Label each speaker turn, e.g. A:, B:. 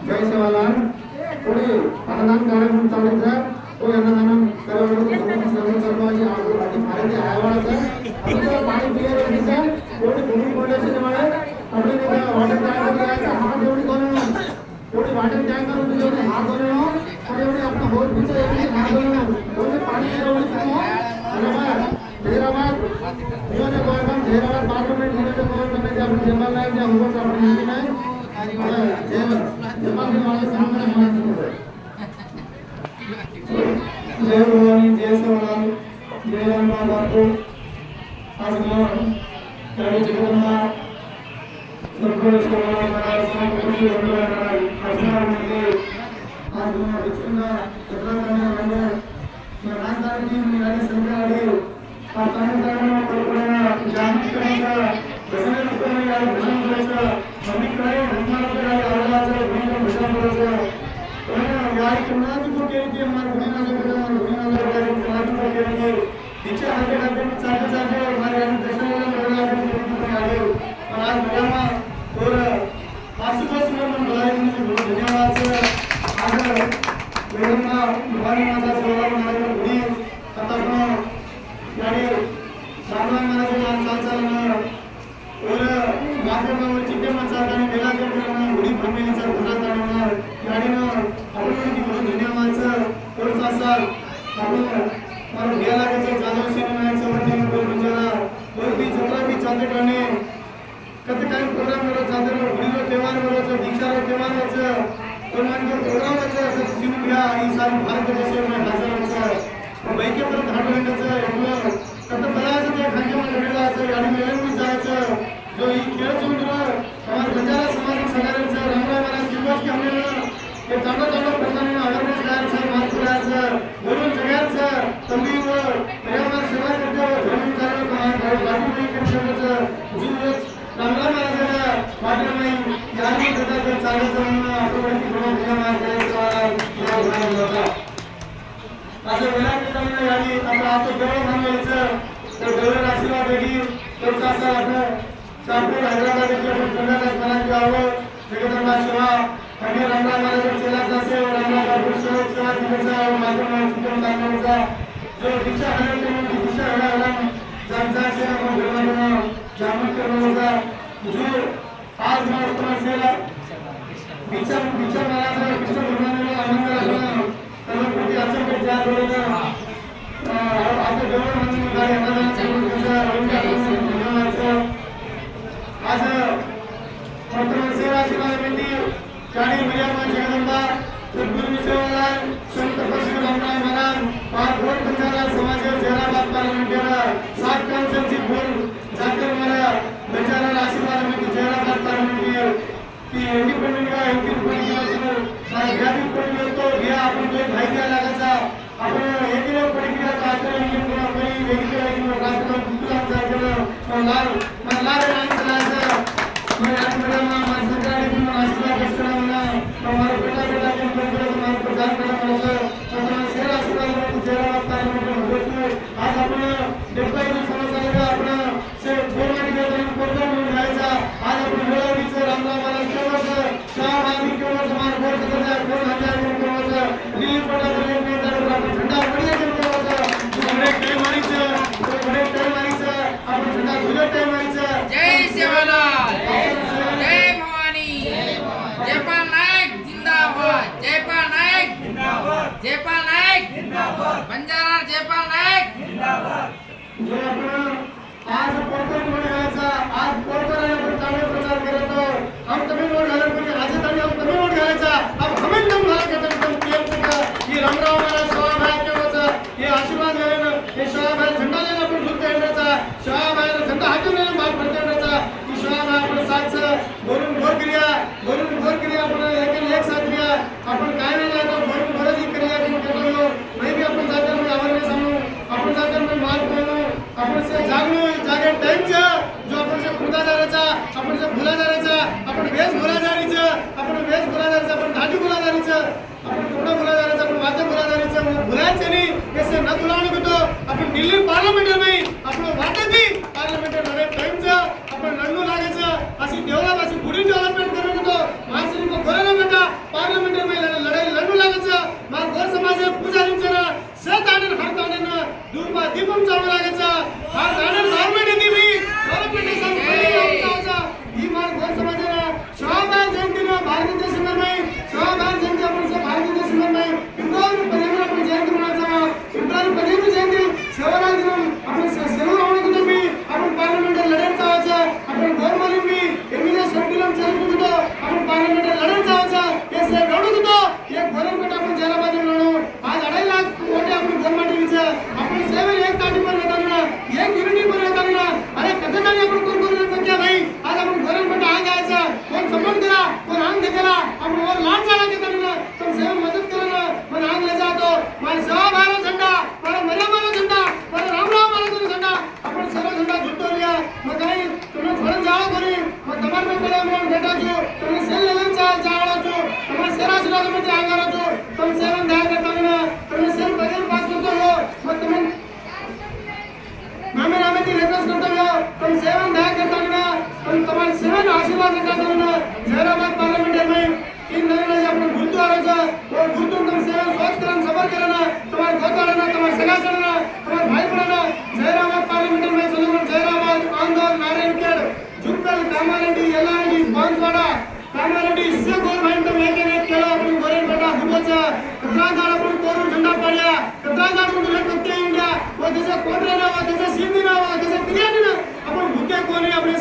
A: जय सेवालाल पुढे अन्नदान कार्यक्रम चालू आहे तो अन्नदान कार्यक्रम सर्वांची आरोग्यासाठी भारतीय आयोगाचा आपल्याला पाणी पिण्याचे दिवसा कोणी भूमी पडल्याचे त्यामुळे आपल्याला वाटर तयार करायचा हात एवढी करून कोणी वाटर तयार करून दिले हात बनवणं पण एवढी आपण होत दिसत एवढी हात बनवणं कोणी पाणी एवढी हैदराबाद नियोजक हैदराबाद पार्लमेंट नियोजक कमिटी आपण जमाल नाही त्या हुकूम आपण नाही जमाल के वाले सामने मानते हैं जय भवानी जय सेवालाल जय राम बापू आज मैं त्याने जगन्ना सर्व सेवा महाराज संपूर्ण महाराज असणारमध्ये आज मैं विचना जगन्ना रंग राजधानी मिळाली संध्याकाळी पाताळाला कोकणा जामकरांचा भजन लोकांनी या भजन करायचं समीकडे हनुमानकडे आवाजाचं भजन करायचं पण या कुणाची को केली की मार गुणाला केली तिच्या हाते चालते हमारे आणि दर्शनाला मिळाला आले पण आज मुलांना और आसपास में बुलाए मुझे बहुत धन्यवाद आज वेदना भवानी माता सेवा हमारे गुणी आता यानी सामना महाराज चाल चालना और माध्यमावर चिठ्ठी माणसाने गेला करताना गुढी फॅमिलीचा घोडा चालवणार यानी आपल्याला बहुत धन्यवाद और साथ आपण मारो गेला के जादव सिनेमाचं माध्यम करून जरा और भी जत्रा भी चालते करणे कत काही प्रोग्राम करो चालते गुढीलो त्योहार करो दीक्षारो त्योहार होचं और मानकर प्रोग्राम होचं सिनेमा घ्या ही सारी भारत देशामध्ये हजर होचं बाईके परत हाडवण्याचं एवढं कत बलाचं ते खांद्यामध्ये घडलाचं आणि मेळून जायचं जो ही खेळ सुंदर हमारे बंजारा समाज सगळ्यांचं रामराव महाराज दिवस की हमने ये तांडव प्रधान अवेअरनेस करायचं मार्ग करायचं बोलून सगळ्यांचं तंबीवर पर्यावरण सेवा करते जमीन चालू बाजू नाही करायचं जीव रामराव महाराजांना वाटलं नाही याने करता चालायचं म्हणून आपल्याकडे थोडं मार्ग करायचं होता आज वेळा केल्यामुळे यानी आता असं देव मानवायचं तर देवाला आशीर्वाद देगी तर सासा आपलं शापूर हैदराबाद येथे आपण कर्नाटक मनात घ्यावं जगदंबा सेवा आणि रामराव महाराज चेलाच असेल रामराव बापू सेवा दिवसा माध्यम चिंतन चालण्याचा जो दीक्षा हरवते म्हणून दीक्षा हरवला जाणता असेल आपण धर्मानं जामत करण्याचा जो आज महाराष्ट्र सेवा दीक्षा महाराज कृष्ण भगवानाला आनंद लागला प्रति अचंबे ज्या बरोबर आज देवळ म्हणून गाडी अन्नदान आज वर्तमान सेवा समिती काणी मिर्यामा जगदंबा सद्गुरू सेवालाल संत बसू रामराव महाराज पारघोट बंजारा समाज जैराबाद पार्लिमेंटर 7 काउंसिलची बोल जाकर मला बंजारा आशीर्वाद में जैराबाद पार्लिमेंटर की इंडिपेंडेंट का एमपी पॉलिटिकल ग्राफिक पॉलिटिकल तो गया अपन तो भाई क्या लगाचा आपण एकीने पॉलिटिकल आचरण में पूरा कोई वेगळी आहे राजकारण कुठला जायचं लाल रंग चलायचं मैं आज मेरा मां सरकार ने आशीर्वाद करना मला हमारे बेटा के प्रकार हमारे प्रचार करना मला सतना सेवा आशीर्वाद में जैराबाद पार्लिमेंट में आज आपण डेप्युटी समस्याला आपण से बोलणे गेलो प्रोग्राम घ्यायचा आज आपण वेळावीचं रामराव महाराज केवळ शाहबागी केवळ समाज बोल सकता है कोण हजार केवळ दिल्ली पडा झंडा बढ़िया आपण झंडा झुलत टाइम
B: जय सेवालाल जय भवानी जयपाल नायक जिंदाबाद जयपाल नायक जिंदाबाद जयपाल नायक जिंदाबाद बंजारा जयपाल नायक जिंदाबाद
A: आज पोर्टल घ्यायचा आज पोर्टल आपण चांगला प्रचार करतो हम तमिळ नोट घालून म्हणजे आज तरी हम तमिळ नोट घालायचा अब हमें दम घाला के एकदम पीएम का ये रामराव महाराज सेवा केवचा ये आशीर्वाद लेना ये शाहबाई झंडा लेना आपण झुलते येण्याचा शाहबाई झंडा हातात लेना बाप भरते येण्याचा की शाहबाई आपण साथ बोलून भर क्रिया आपण एक साथ क्रिया आपण काय नाही जातो बोलून भरच क्रिया करतो नाही भी आपण जाकर में आवरने सामू आपण जाकर में माल पाहू आपण से जागलो जागे टाइमचा जो आपण से खुदा जायचा आपण से भुला जायचा आपण वेश भुला जायचा आपण धाटी भुला जायचा आपण थोडा भुला जायचा आपण वाद्य भुला जायचा भुलायचं नाही कैसे न भुलावणे होतो आपण दिल्ली पार्लिमेंट में आपण वाटे भी पार्लिमेंट मध्ये टाइमचा आपण लढू लागायचं अशी डेव्हलप अशी पुढे डेव्हलपमेंट करू होतो माणसांनी को घराला बेटा આશીર્વાદમાંથી આગળ છો તમે સેવન દયા કરતા હોય તમે સેવ બજેટ પાસ કરતો હો મત તમે નામે નામેથી રિક્વેસ્ટ કરતો હો તમે સેવન દયા કરતા હોય તમે તમારે સેવન આશીર્વાદ કરતા હોય જયરાબાદ પાર્લામેન્ટ में इन नवीन आपण भूतो आरो छ वो भूतो तुम सेवन सोच करन सबर करन तुम्हारे गोताळना तुम्हारे सगासणना तुम्हारे भाई बहना जयराबाद पार्लिमेंट में चलो जयराबाद आंदोल नारायणखेड जुक्कल कामारेड्डी यल्लारेड्डी बांसवाडा कामारेड्डी से गवर्नमेंट में एक केला आपण गोरेन बेटा हुबोचा कत्रागाड आपण कोरून झंडा पाडया कत्रागाड आपण लेट इंडिया वो त्याचा कोटरेना वो त्याचा सिंधीना वो त्याचा बिर्याणीना आपण भूके कोणी आपण